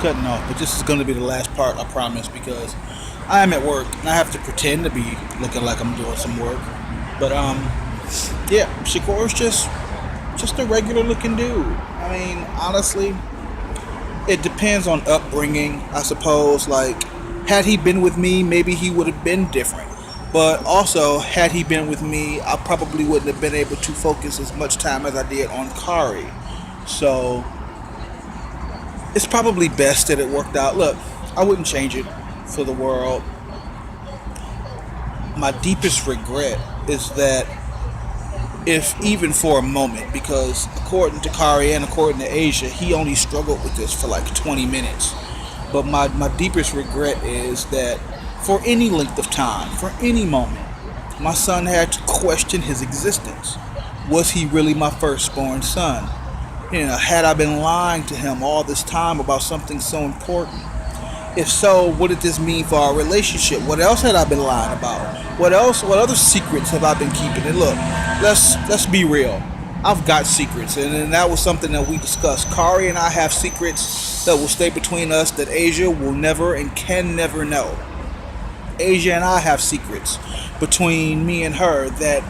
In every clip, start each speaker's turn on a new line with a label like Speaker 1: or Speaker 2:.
Speaker 1: cutting off, but this is going to be the last part, I promise, because I am at work and I have to pretend to be looking like I'm doing some work. But yeah, Shakur's just a regular looking dude. I mean, honestly, it depends on upbringing, I suppose. Like, had he been with me, maybe he would have been different. But also, had he been with me, I probably wouldn't have been able to focus as much time as I did on Kari. So it's probably best that it worked out. Look, I wouldn't change it for the world. My deepest regret is that, if even for a moment, because according to Kari and according to Asia, he only struggled with this for like 20 minutes. But my deepest regret is that for any length of time, for any moment, my son had to question his existence. Was he really my firstborn son? Had I been lying to him all this time about something so important? If so, what did this mean for our relationship? What else had I been lying about? What else? What other secrets have I been keeping? And look, let's be real. I've got secrets, and that was something that we discussed. Kari and I have secrets that will stay between us that Asia will never and can never know. Asia and I have secrets between me and her that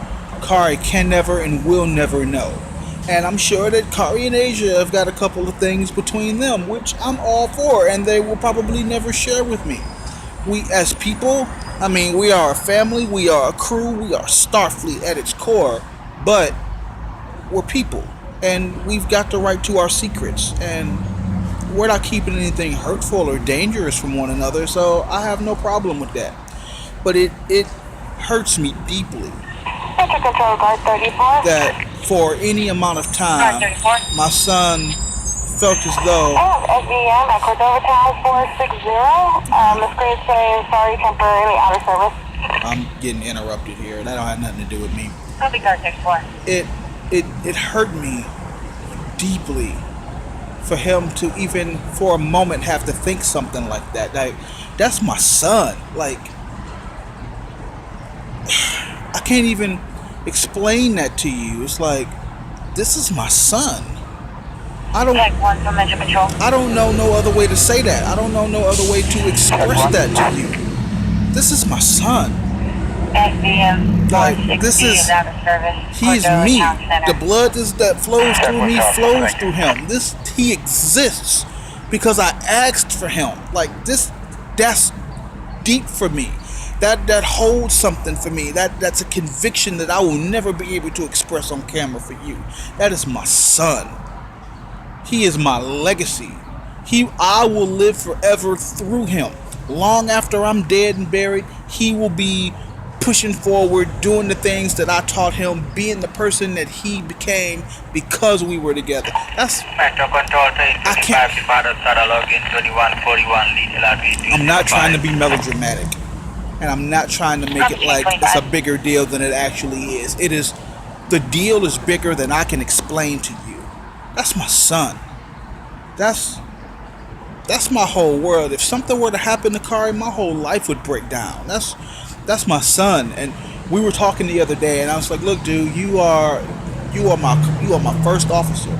Speaker 1: Kari can never and will never know. And I'm sure that Kari and Asia have got a couple of things between them, which I'm all for, and they will probably never share with me. We, as people, I mean, we are a family, we are a crew, we are Starfleet at its core, but we're people, and we've got the right to our secrets, and we're not keeping anything hurtful or dangerous from one another, so I have no problem with that. But it hurts me deeply
Speaker 2: Control Guard 34.
Speaker 1: that for any amount of time, my son felt as though
Speaker 2: SVM at Cordova Town 460. Miss Grace saying sorry, temporarily out of service.
Speaker 1: I'm getting interrupted here. That don't have nothing to do with me.
Speaker 2: Copy Guard 64.
Speaker 1: It hurt me deeply for him to even for a moment have to think something like that. Like, that's my son. Like, I can't even explain that to you. It's like, this is my son. I don't
Speaker 2: Tech 1 from Metro Patrol.
Speaker 1: I don't know no other way to say that. I don't know no other way to express that to you. This is my son.
Speaker 2: SVM
Speaker 1: Like,
Speaker 2: 160
Speaker 1: this is
Speaker 2: out of service.
Speaker 1: he is
Speaker 2: Cordova
Speaker 1: me.
Speaker 2: Town Center.
Speaker 1: The blood that flows through me flows through him. He exists because I asked for him. Like, that's deep for me. That holds something for me. That's a conviction that I will never be able to express on camera for you. That is my son. He is my legacy. I will live forever through him. Long after I'm dead and buried, he will be pushing forward, doing the things that I taught him, being the person that he became because we were together.
Speaker 2: Metro Control
Speaker 1: I can't. I'm not trying to be melodramatic, and I'm not trying to make it like it's a bigger deal than it actually is. The deal is bigger than I can explain to you. That's my son. That's my whole world. If something were to happen to Kari, my whole life would break down. That's my son. And we were talking the other day, and I was like, "Look, dude, you are my first officer.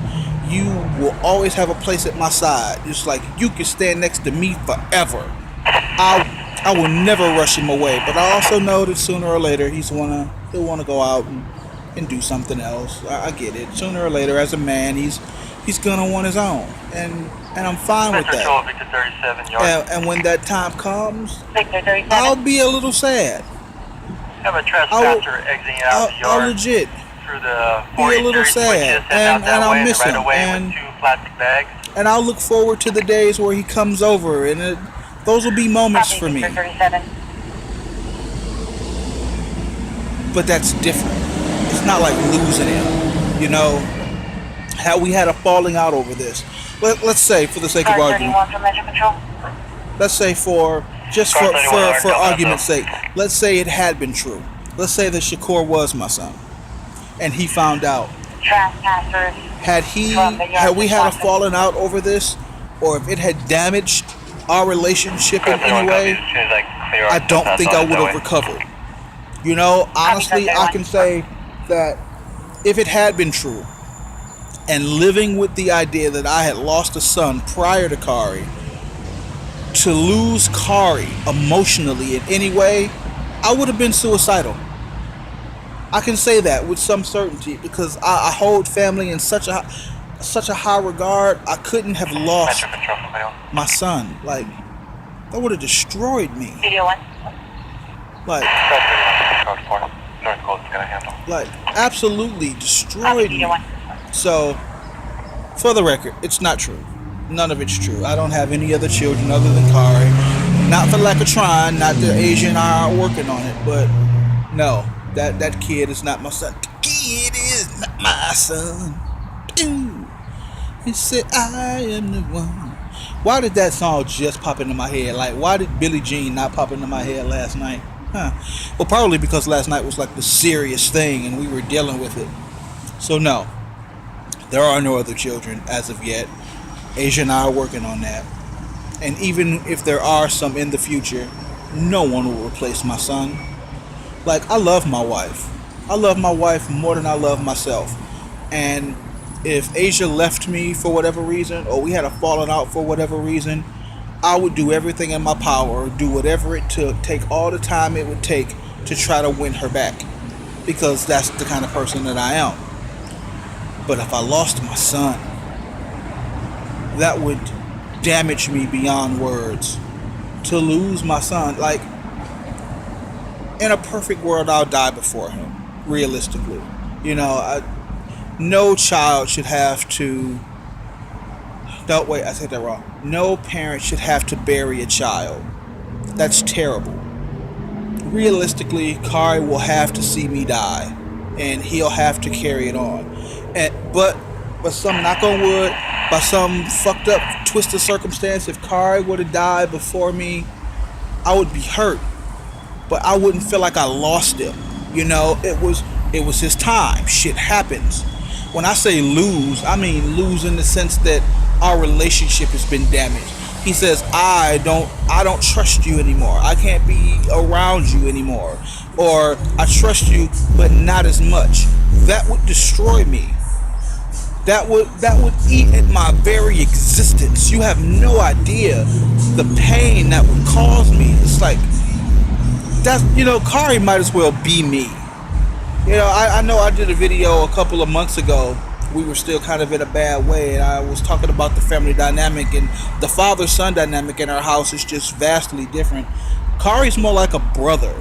Speaker 1: You will always have a place at my side. Just like you can stand next to me forever. I will never rush him away. But I also know that sooner or later he'll wanna go out and do something else. I get it. Sooner or later, as a man, he's gonna want his own, and I'm fine with that.
Speaker 2: Victor 37
Speaker 1: And when that time comes,
Speaker 2: Victor 37.
Speaker 1: I'll be a little sad.
Speaker 2: Have a trespasser exiting out the
Speaker 1: I'll
Speaker 2: yard
Speaker 1: legit
Speaker 2: through the
Speaker 1: be a little sad, and I'll miss him,
Speaker 2: with 2 plastic bags.
Speaker 1: and I'll look forward to the days where he comes over, and those will be moments for me.
Speaker 2: Victor 37.
Speaker 1: But that's different. It's not like losing him, you know. How we had a falling out over this. Let's say, for the sake of
Speaker 2: Car
Speaker 1: argument,
Speaker 2: 31 from Metro Patrol.
Speaker 1: let's say for argument's sake, let's say it had been true. Let's say that Shakur was my son, and he found out.
Speaker 2: Trespassers.
Speaker 1: Had we had a falling out over this, or if it had damaged our relationship in any way, I don't think I would have recovered. You know, honestly, I can say that if it had been true, and living with the idea that I had lost a son prior to Kari, to lose Kari emotionally in any way, I would have been suicidal. I can say that with some certainty because I hold family in such a high regard. I couldn't have lost my son. Like, that would have destroyed me.
Speaker 2: Video 1.
Speaker 1: Like,
Speaker 3: North Coast gonna handle.
Speaker 1: Like, absolutely destroyed me.
Speaker 2: Video 1.
Speaker 1: So, for the record, it's not true. None of it's true. I don't have any other children other than Kari. Not for lack of trying. Not that Asia and I are working on it, but no, that kid is not my son. The kid is not my son. Ooh. He said, I am the one. Why did that song just pop into my head? Like, why did Billie Jean not pop into my head last night? Huh. Well, probably because last night was like the serious thing and we were dealing with it. So no, there are no other children as of yet. Asia and I are working on that. And even if there are some in the future, no one will replace my son. Like, I love my wife. I love my wife more than I love myself. And if Asia left me for whatever reason, or we had a falling out for whatever reason, I would do everything in my power, do whatever it took, take all the time it would take to try to win her back. Because that's the kind of person that I am. But if I lost my son, that would damage me beyond words. To lose my son, like, in a perfect world, I'll die before him, realistically. You know, no child should have to... No, wait, I said that wrong. No parent should have to bury a child. That's terrible. Realistically, Kari will have to see me die, and he'll have to carry it on. But some, knock on wood, by some fucked up, twisted circumstance, if Kari would have died before me, I would be hurt. But I wouldn't feel like I lost him. You know, it was his time. Shit happens. When I say lose, I mean lose in the sense that our relationship has been damaged. He says, I don't trust you anymore. I can't be around you anymore. Or I trust you, but not as much. That would destroy me. That would eat at my very existence. You have no idea the pain that would cause me. It's like, that's, you know, Kari might as well be me. You know, I know I did a video a couple of months ago. We were still kind of in a bad way, and I was talking about the family dynamic, and the father-son dynamic in our house is just vastly different. Kari's more like a brother,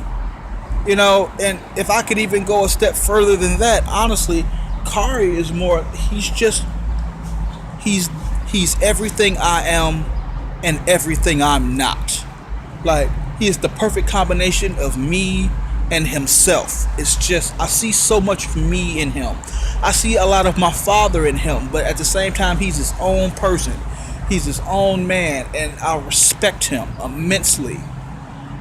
Speaker 1: you know, and if I could even go a step further than that, honestly, Kari is more, he's everything I am and everything I'm not. Like, he is the perfect combination of me and himself. It's just, I see so much of me in him. I see a lot of my father in him, but at the same time, he's his own person. He's his own man, and I respect him immensely.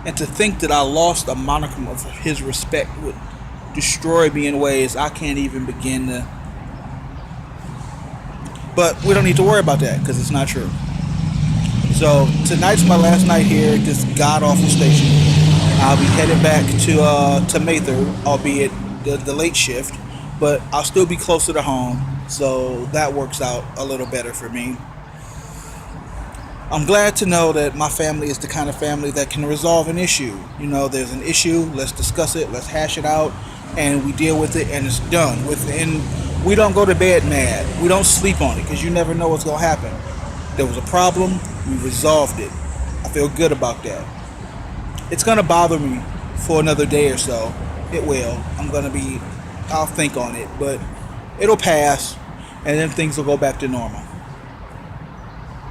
Speaker 1: And to think that I lost a monicum of his respect would destroy me in ways I can't even begin to. But we don't need to worry about that, because it's not true. So tonight's my last night here at this god-awful station. I'll be headed back to Mather, albeit the late shift, but I'll still be closer to home, so that works out a little better for me. I'm glad to know that my family is the kind of family that can resolve an issue. You know, there's an issue, let's discuss it, let's hash it out, and we deal with it, and it's done. We don't go to bed mad. We don't sleep on it, because you never know what's going to happen. There was a problem, we resolved it. I feel good about that. It's going to bother me for another day or so. It will. I'll think on it, but it'll pass, and then things will go back to normal.